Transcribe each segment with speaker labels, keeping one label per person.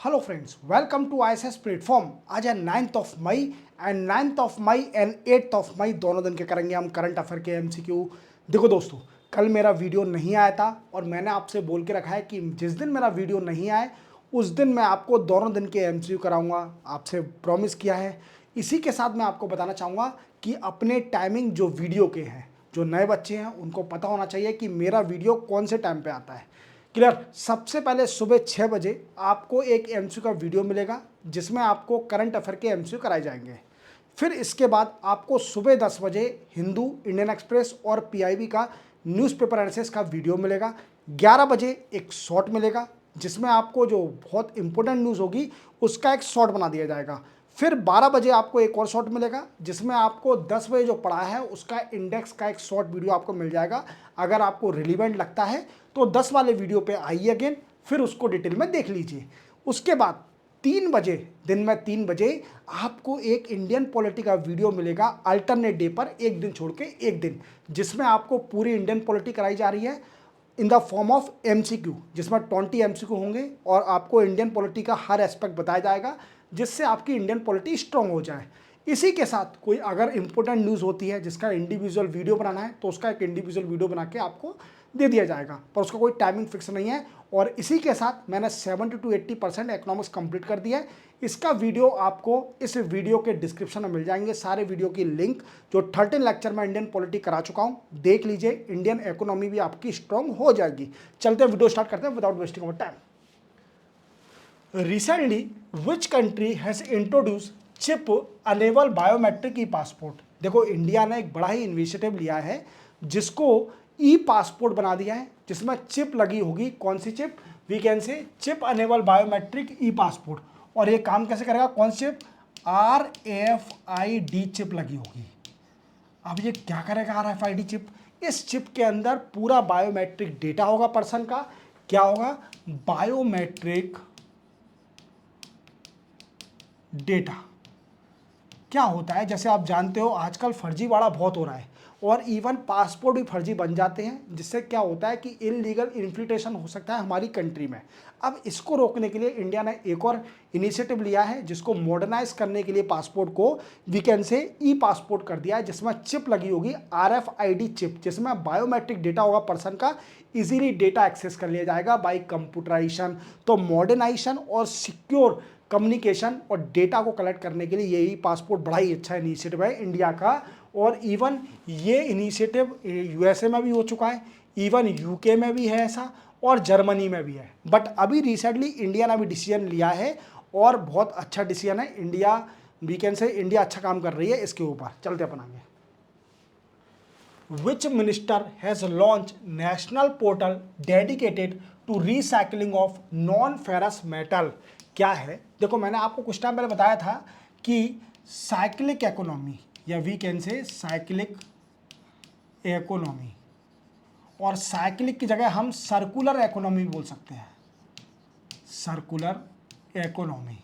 Speaker 1: Hello friends, welcome to ISS platform. आज है 9th of May and 9th of May and 8th of May दोनों दिन के करेंगे हम करंट अफेयर के एमसीक्यू। देखो दोस्तों, कल मेरा वीडियो नहीं आया था और मैंने आपसे बोल के रखा है कि जिस दिन मेरा वीडियो नहीं आए उस दिन मैं आपको दोनों दिन के एमसीक्यू कराऊंगा, आपसे प्रॉमिस किया है। इसी के साथ मैं आपको बताना चाहूँगा कि अपने टाइमिंग जो वीडियो के हैं, जो नए बच्चे हैं उनको पता होना चाहिए कि मेरा वीडियो कौन से टाइम पे आता है। क्लियर। सबसे पहले सुबह 6 बजे आपको एक एमसीक्यू का वीडियो मिलेगा जिसमें आपको करंट अफेयर के एमसीक्यू कराए जाएंगे। फिर इसके बाद आपको सुबह 10 बजे हिंदू, इंडियन एक्सप्रेस और पीआईबी का न्यूज़पेपर एनालिसिस का वीडियो मिलेगा। 11 बजे एक शॉर्ट मिलेगा जिसमें आपको जो बहुत इंपॉर्टेंट न्यूज़ होगी उसका एक शॉर्ट बना दिया जाएगा। फिर 12 बजे आपको एक और शॉर्ट मिलेगा जिसमें आपको 10 बजे जो पढ़ा है उसका इंडेक्स का एक शॉर्ट वीडियो आपको मिल जाएगा। अगर आपको रिलीवेंट लगता है तो 10 वाले वीडियो पे आइए अगेन, फिर उसको डिटेल में देख लीजिए। उसके बाद 3 बजे, दिन में 3 बजे आपको एक इंडियन पॉलिटी का वीडियो मिलेगा अल्टरनेट डे पर, एक दिन छोड़ के एक दिन, जिसमें आपको पूरी इंडियन पॉलिटी कराई जा रही है in the form of MCQ, जिसमें 20 एमसीक्यू होंगे और आपको इंडियन पॉलिटी का हर एस्पेक्ट बताया जाएगा जिससे आपकी इंडियन पॉलिटी स्ट्रांग हो जाए। इसी के साथ कोई अगर इंपॉर्टेंट न्यूज़ होती है जिसका इंडिविजुअल वीडियो बनाना है तो उसका एक इंडिविजुअल वीडियो बना के आपको दे दिया जाएगा, पर उसका कोई टाइमिंग फिक्स नहीं है। और इसी के साथ मैंने 70 to 80% इकोनॉमिक्स कंप्लीट कर दिया है। इसका वीडियो आपको इस वीडियो के डिस्क्रिप्शन में मिल जाएंगे, सारे वीडियो की लिंक। जो 13 लेक्चर में इंडियन पॉलिटी करा चुका हूँ, देख लीजिए, इंडियन इकोनॉमी भी आपकी स्ट्रांग हो जाएगी। चलते हैं, वीडियो स्टार्ट करते हैं without wasting our time. Recently, which country has introduced chip enable biometric E passport? देखो, इंडिया ने एक बड़ा ही इनिशिएटिव लिया है जिसको ई पासपोर्ट बना दिया है, जिसमें चिप लगी होगी। कौन सी chip? We can say chip enable biometric e passport. और ये काम कैसे करेगा? कौन सी चिप? RFID चिप लगी होगी। अब ये क्या करेगा RFID चिप? इस चिप के अंदर पूरा बायोमेट्रिक डेटा होगा पर्सन का। क्या होगा? Biometric data. क्या होता है, जैसे आप जानते हो आजकल फर्जीवाड़ा बहुत हो रहा है और इवन पासपोर्ट भी फर्जी बन जाते हैं, जिससे क्या होता है कि इलीगल इन्फिल्ट्रेशन हो सकता है हमारी कंट्री में। अब इसको रोकने के लिए इंडिया ने एक और इनिशिएटिव लिया है जिसको मॉडर्नाइज करने के लिए पासपोर्ट को वी कैन से ई पासपोर्ट कर दिया है, जिसमें चिप लगी होगी RFID चिप, जिसमें बायोमेट्रिक डेटा होगा पर्सन का। इजीली डेटा एक्सेस कर लिया जाएगा बाई कंप्यूटराइजेशन। तो मॉडर्नाइजेशन और सिक्योर कम्युनिकेशन और डेटा को कलेक्ट करने के लिए यही पासपोर्ट बड़ा ही अच्छा इनिशिएटिव है इंडिया का। और इवन ये इनिशिएटिव USA में भी हो चुका है, इवन UK में भी है ऐसा, और जर्मनी में भी है। बट अभी रिसेंटली इंडिया ने भी डिसीजन लिया है और बहुत अच्छा डिसीजन है। इंडिया वीकेंड से इंडिया अच्छा काम कर रही है इसके ऊपर। चलते अपन आगे। Which minister has launched national portal dedicated to recycling of non-ferrous metal? क्या है? देखो, मैंने आपको कुछ टाइम पहले बताया था कि साइक्लिक इकोनॉमी, या we can say cyclic economy, और साइक्लिक की जगह हम सर्कुलर इकोनॉमी बोल सकते हैं। Circular economy.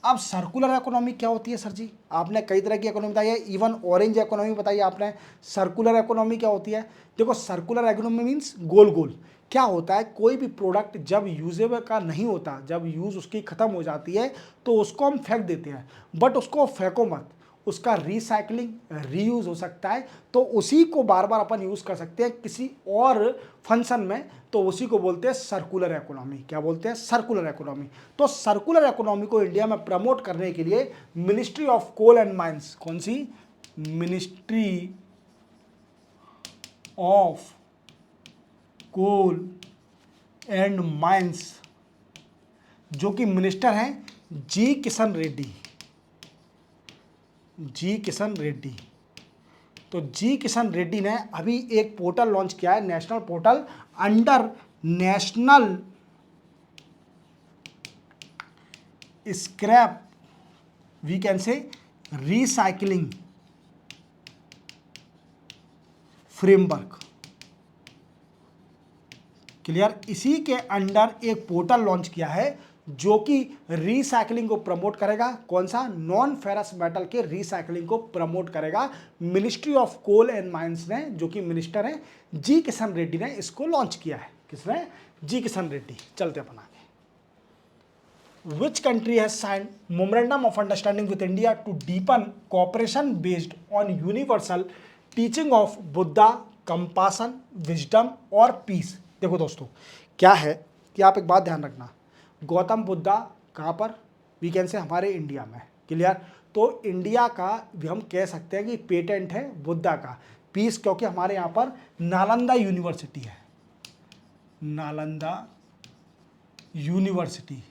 Speaker 1: अब सर्कुलर इकोनॉमी क्या होती है सर जी? आपने कई तरह की इकोनॉमी बताई है, इवन ऑरेंज इकोनॉमी बताई आपने। सर्कुलर इकोनॉमी क्या होती है? देखो, सर्कुलर इकोनॉमी मीन्स गोल गोल। क्या होता है, कोई भी प्रोडक्ट जब यूजेबल का नहीं होता, जब यूज़ उसकी ख़त्म हो जाती है तो उसको हम फेंक देते हैं, बट उसको फेंको मत, उसका रिसाइकलिंग, रीयूज़ हो सकता है। तो उसी को बार बार अपन यूज़ कर सकते हैं किसी और फंक्शन में, तो उसी को बोलते हैं सर्कुलर इकोनॉमी। क्या बोलते हैं? Circular economy. तो सर्कुलर इकोनॉमी को इंडिया में प्रमोट करने के लिए ministry of coal and mines, कौन सी? Ministry of coal and mines, जो कि मिनिस्टर हैं जी किशन रेड्डी। जी किशन रेड्डी। तो जी किशन रेड्डी ने अभी एक पोर्टल लॉन्च किया है, national portal under national scrap we can say recycling framework. Clear? इसी के अंडर एक पोर्टल लॉन्च किया है जो कि रिसाइकलिंग को प्रमोट करेगा। कौन सा? नॉन फेरस मेटल के रिसाइकलिंग को प्रमोट करेगा। Ministry of coal and mines ने, जो कि मिनिस्टर हैं जी किशन रेड्डी ने, इसको लॉन्च किया है। किसने? जी किशन रेड्डी। चलते अपन आगे। Which country has signed memorandum of understanding with India to deepen cooperation based on universal teaching of Buddha, compassion, wisdom और peace? देखो दोस्तों, क्या है कि आप एक बात ध्यान रखना, गौतम बुद्धा कहाँ पर, वी कैन से हमारे इंडिया में, क्लियर। तो इंडिया का भी हम कह सकते हैं कि पेटेंट है बुद्धा का, पीस क्योंकि हमारे यहाँ पर नालंदा यूनिवर्सिटी है, नालंदा यूनिवर्सिटी,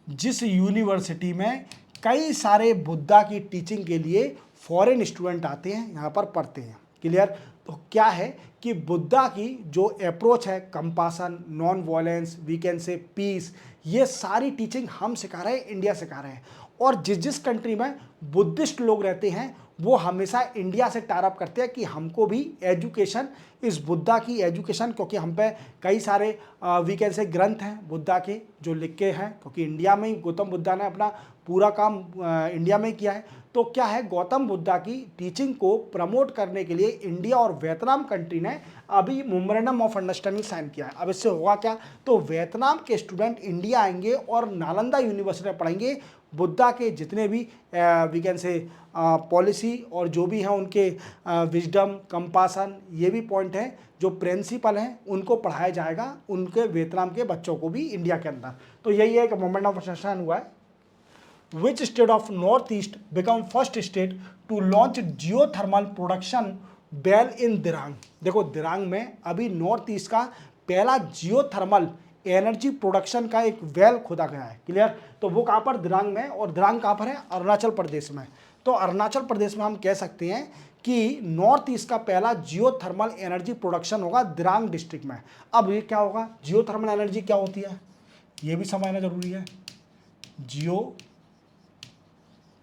Speaker 1: जिस यूनिवर्सिटी में कई सारे बुद्धा की टीचिंग के लिए फॉरेन स्टूडेंट आते हैं, यहाँ पर पढ़ते हैं, क्लियर। तो क्या है कि बुद्धा की जो अप्रोच है, compassion, non violence, we can say peace, ये सारी टीचिंग हम सिखा रहे हैं, इंडिया सिखा रहे हैं। और जिस जिस कंट्री में बुद्धिस्ट लोग रहते हैं वो हमेशा इंडिया से टारअप करते हैं कि हमको भी एजुकेशन, इस बुद्धा की एजुकेशन, क्योंकि हम पे कई सारे वी कैन से ग्रंथ हैं बुद्धा के जो लिख के हैं, क्योंकि इंडिया में ही गौतम बुद्धा ने अपना पूरा काम इंडिया में किया है। तो क्या है, गौतम बुद्धा की टीचिंग को प्रमोट करने के लिए इंडिया और वियतनाम कंट्री ने अभी मेमोरेंडम ऑफ अंडरस्टैंडिंग साइन किया है। अब इससे होगा क्या, तो वियतनाम के स्टूडेंट इंडिया आएंगे और नालंदा यूनिवर्सिटी में पढ़ेंगे, बुद्धा के जितने भी वी कैन से पॉलिसी और जो भी हैं उनके विजडम, कंपासन, ये भी पॉइंट हैं, जो प्रिंसिपल हैं उनको पढ़ाया जाएगा उनके वियतनाम के बच्चों को भी इंडिया के अंदर। तो यही है कि मोमेंट ऑफ अंडरस्टैंडिंग हुआ है। Which state of Northeast become first state to launch geothermal production well in Dirang? देखो दिरांग में अभी नॉर्थ ईस्ट का पहला जियोथर्मल एनर्जी प्रोडक्शन का एक वेल खोदा गया है, क्लियर। तो वो कहाँ पर, दिरांग में, और दिरांग कहाँ पर है, अरुणाचल प्रदेश में। तो अरुणाचल प्रदेश में हम कह सकते हैं कि नॉर्थ ईस्ट का पहला जियोथर्मल एनर्जी प्रोडक्शन होगा दिरांग डिस्ट्रिक्ट में। अब ये क्या होगा, जियोथर्मल एनर्जी क्या होती है ये भी समझना जरूरी है। जियो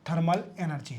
Speaker 1: थर्मल एनर्जी,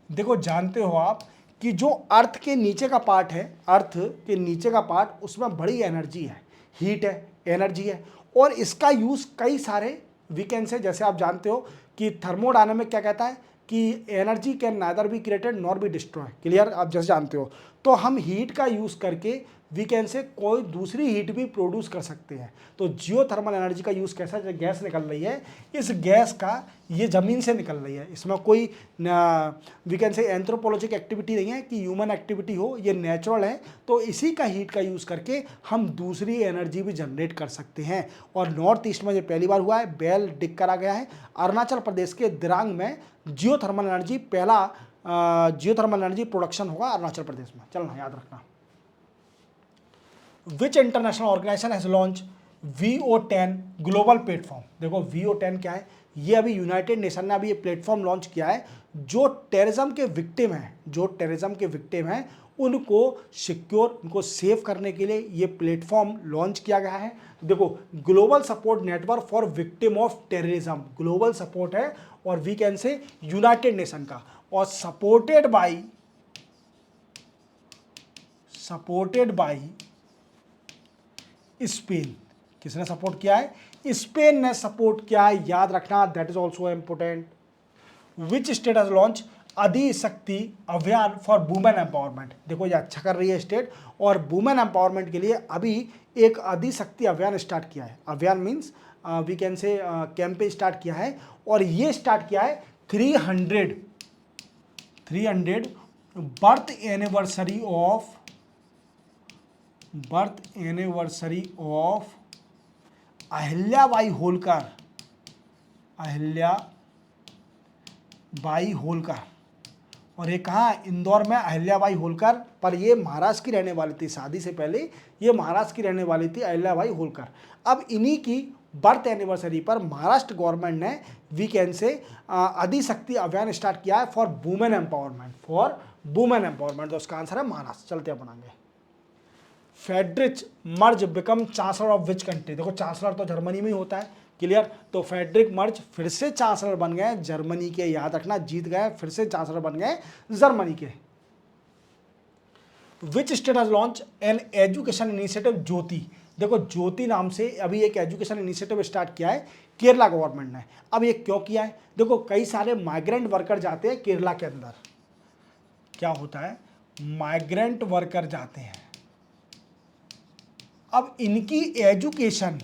Speaker 1: देखो जानते हो आप कि जो अर्थ के नीचे का पार्ट है, अर्थ के नीचे का पार्ट, उसमें बड़ी एनर्जी है, हीट है, एनर्जी है, और इसका यूज़ कई सारे वीकेंड से, जैसे आप जानते हो कि थर्मोडायनामिक क्या कहता है कि energy can neither be created nor be destroy, clear, आप जैसे जानते हो। तो हम हीट का यूज़ करके वीकेंड से कोई दूसरी हीट भी प्रोड्यूस कर सकते हैं। तो जियोथर्मल एनर्जी का यूज़ कैसा, जो गैस निकल रही है, इस गैस का ये ज़मीन से निकल रही है, इसमें कोई वीकेंड से एंथ्रोपोलॉजिक एक्टिविटी नहीं है कि ह्यूमन एक्टिविटी हो, ये नेचुरल है। तो इसी का हीट का यूज़ करके हम दूसरी एनर्जी भी जनरेट कर सकते हैं। और नॉर्थ ईस्ट में ये पहली बार हुआ है, बेल डिग करा गया है। अरुणाचल प्रदेश के दिरांग में जियोथर्मल एनर्जी, पहला जियोथर्मल एनर्जी प्रोडक्शन होगा अरुणाचल प्रदेश में, चलना याद रखना। Which international organisation has launch VO10 global platform? देखो VO10 क्या है, ये अभी यूनाइटेड नेशन ने अभी ये प्लेटफॉर्म लॉन्च किया है, जो टेररिज्म के विक्टिम हैं, जो टेररिज्म के विक्टिम हैं उनको सिक्योर, उनको सेव करने के लिए ये प्लेटफॉर्म लॉन्च किया गया है। तो देखो, global support network for victim of terrorism, global support है और we can say United Nation का, और सपोर्टेड बाई स्पेन। किसने सपोर्ट किया है, स्पेन ने सपोर्ट किया है, याद रखना, that is also important. Which state has launch Adishakti Abhiyan for women empowerment? देखो ये अच्छा कर रही है स्टेट, और वुमेन एम्पावरमेंट के लिए अभी एक आदिशक्ति अभियान स्टार्ट किया है। अभियान means we can say campaign start किया है, और ये स्टार्ट किया है 300 birth anniversary of Ahilyabai Holkar. और ये कहाँ, इंदौर में अहिल्याबाई होलकर, पर ये महाराष्ट्र की रहने वाली थी, शादी से पहले ये महाराष्ट्र की रहने वाली थी अहिल्याबाई होलकर। अब इन्हीं की बर्थ एनिवर्सरी पर महाराष्ट्र गवर्नमेंट ने वीकेंड से आदिशक्ति अभियान स्टार्ट किया है फॉर वुमेन एम्पावरमेंट, तो उसका आंसर है महाराष्ट्र। चलते हैं बनाएंगे। Friedrich merge become chancellor of which country? देखो चांसलर तो जर्मनी में ही होता है, क्लियर। तो फेडरिक मर्ज फिर से चांसलर बन गए जर्मनी के, याद रखना, जीत गए, फिर से चांसलर बन गए जर्मनी के। Which state has launch an education initiative Jyoti? देखो ज्योति नाम से अभी एक एजुकेशन इनिशिएटिव स्टार्ट किया है केरला गवर्नमेंट ने। अब ये क्यों किया है, देखो कई सारे माइग्रेंट वर्कर जाते हैं केरला के अंदर, क्या होता है, माइग्रेंट वर्कर जाते हैं। अब इनकी एजुकेशन,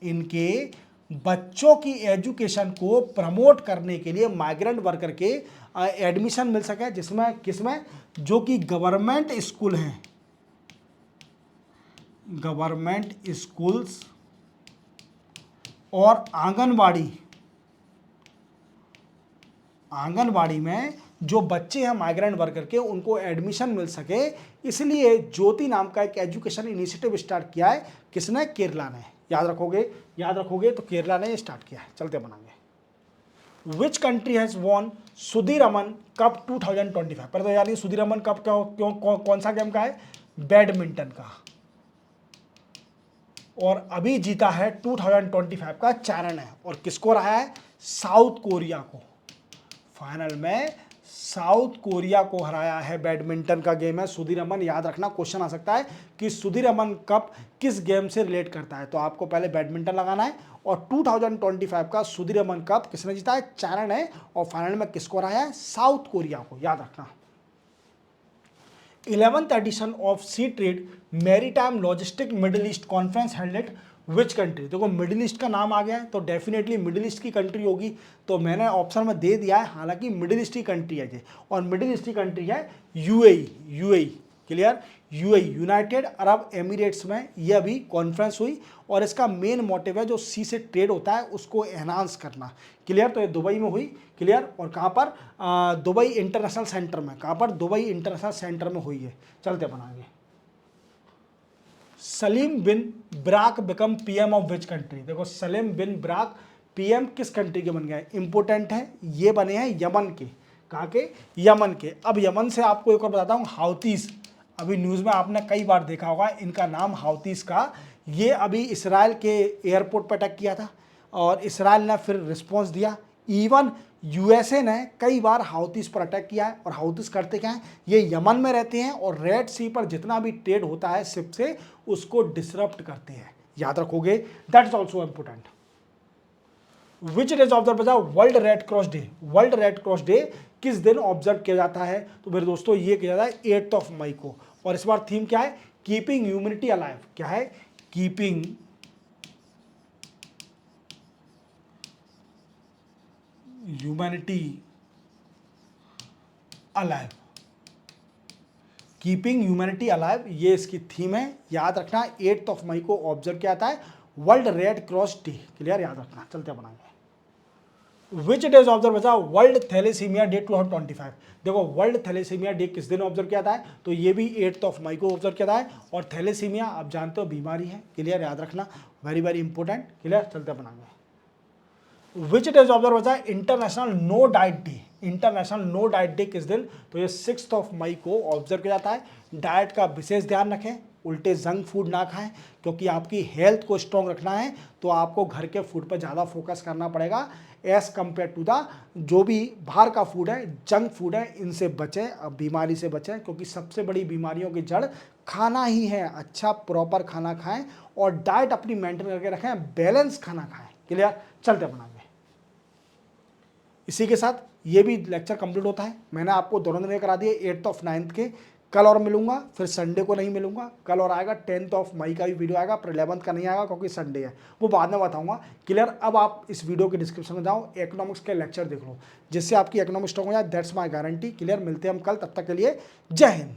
Speaker 1: इनके बच्चों की एजुकेशन को प्रमोट करने के लिए माइग्रेंट वर्कर के एडमिशन मिल सके, जिसमें किसमें, जो कि गवर्नमेंट स्कूल हैं, गवर्नमेंट स्कूल्स और आंगनवाड़ी में जो बच्चे हैं माइग्रेंट वर्कर के, उनको एडमिशन मिल सके। इसलिए ज्योति नाम का एक एजुकेशन इनिशिएटिव स्टार्ट किया है। किसने? केरला ने। याद रखोगे तो केरला ने स्टार्ट किया है। चलते बनाएंगे। Which country has won Sudirman cup 2025? पर तो यार ये सुधीरमन कप कौन सा गेम का है? बैडमिंटन का। और अभी जीता है 2025 का चैरन है। और किसको रहा है? साउथ कोरिया को। फाइनल में साउथ कोरिया को हराया है। बैडमिंटन का गेम है सुधीरमन। याद रखना, क्वेश्चन आ सकता है कि सुधीरमन कप किस गेम से रिलेट करता है। तो आपको पहले बैडमिंटन लगाना है। और 2025 का सुधीरमन कप किसने जीता है? चैरन है। और फाइनल में किसको हराया है? साउथ कोरिया को। याद रखना। 11th edition of sea trade maritime logistic Middle East conference held at which country? देखो मिडिल ईस्ट का नाम आ गया है तो डेफिनेटली मिडिल ईस्ट की कंट्री होगी। तो मैंने ऑप्शन में दे दिया है, हालांकि मिडिल ईस्ट की कंट्री है ये। और मिडिल ईस्ट की कंट्री है UAE. Clear? UAE, United Arab Emirates में ये अभी कॉन्फ्रेंस हुई। और इसका मेन मोटिव है जो सी से ट्रेड होता है उसको एनहांस करना। क्लियर? तो ये दुबई में हुई। क्लियर? और कहाँ पर? दुबई इंटरनेशनल सेंटर में। कहाँ पर? दुबई इंटरनेशनल सेंटर में हुई है। चलते बनाएंगे। Salim bin Brak become PM of which country? देखो सलीम बिन ब्राक पीएम किस कंट्री के बन गए? इंपोर्टेंट है, ये बने हैं यमन के। कहाँ के? यमन के। अब यमन से आपको एक और बताता हूँ, हाउतीस। अभी न्यूज़ में आपने कई बार देखा होगा इनका नाम, हाउतीस का। ये अभी इसराइल के एयरपोर्ट पर अटैक किया था और इसराइल ने फिर रिस्पॉन्स दिया। इवन यूएसए ने कई बार हाउतीस पर अटैक किया है। और हाउतीस करते क्या है? ये यमन में रहते हैं और रेड सी पर जितना भी ट्रेड होता है शिप से, उसको डिसरप्ट करते हैं। याद रखोगे, that is also important. Which days observe बजा World Red Cross Day? World Red Cross Day किस दिन ऑब्जर्व किया जाता है? तो मेरे दोस्तों ये किया जाता है 8 मई को। और इस बार थीम क्या है? Keeping humanity alive. क्या है? Keeping humanity alive. Keeping humanity alive, ये इसकी थीम है। याद रखना 8 मई को ऑब्जर्व किया जाता है world Red Cross day. Clear? याद रखना। चलते बनाएंगे। विच डेज ऑब्जर्व बचा वर्ल्ड थैलेसीमिया डे 2025? देखो वर्ल्ड थैलेसीमिया डे किस दिन ऑब्जर्व किया था है? तो ये भी 8 मई को ऑब्जर्व किया था है। और थैलेसीमिया आप जानते हो बीमारी है। क्लियर? याद रखना, वेरी वेरी इंपॉर्टेंट। क्लियर? चलते बनाएंगे। विच डेज ऑब्जर्व बचा international no diet day? International no diet day किस दिन? तो ये 6 मई को ऑब्जर्व किया जाता है। डाइट का विशेष ध्यान रखें, उल्टे जंक फूड ना खाएं, क्योंकि आपकी हेल्थ को स्ट्रॉन्ग रखना है तो आपको घर के फूड पर ज़्यादा फोकस करना पड़ेगा एज़ कम्पेयर टू द जो भी बाहर का फूड है, जंक फूड है, इनसे बचें, अब बीमारी से बचें, क्योंकि सबसे बड़ी बीमारियों की जड़ खाना ही है। अच्छा प्रॉपर खाना खाएं और डाइट अपनी मेंटेन करके रखें, बैलेंस खाना खाएं। क्लियर? चलते बनाएंगे। इसी के साथ ये भी लेक्चर कंप्लीट होता है। मैंने आपको दोनों दिन करा दिए 8 9 के। कल और मिलूंगा, फिर संडे को नहीं मिलूंगा। कल और आएगा 10 मई का भी वीडियो आएगा, पर 11 का नहीं आएगा क्योंकि संडे है, वो बाद में बताऊंगा। क्लियर? अब आप इस वीडियो के डिस्क्रिप्शन में जाओ, इकोनॉमिक्स के लेक्चर देख लो, जिससे आपकी इकोनॉमिक्स स्ट्रॉन्ग हो जाए। That's my guarantee. क्लियर? मिलते हैं हम कल, तब तक के लिए जय हिंद।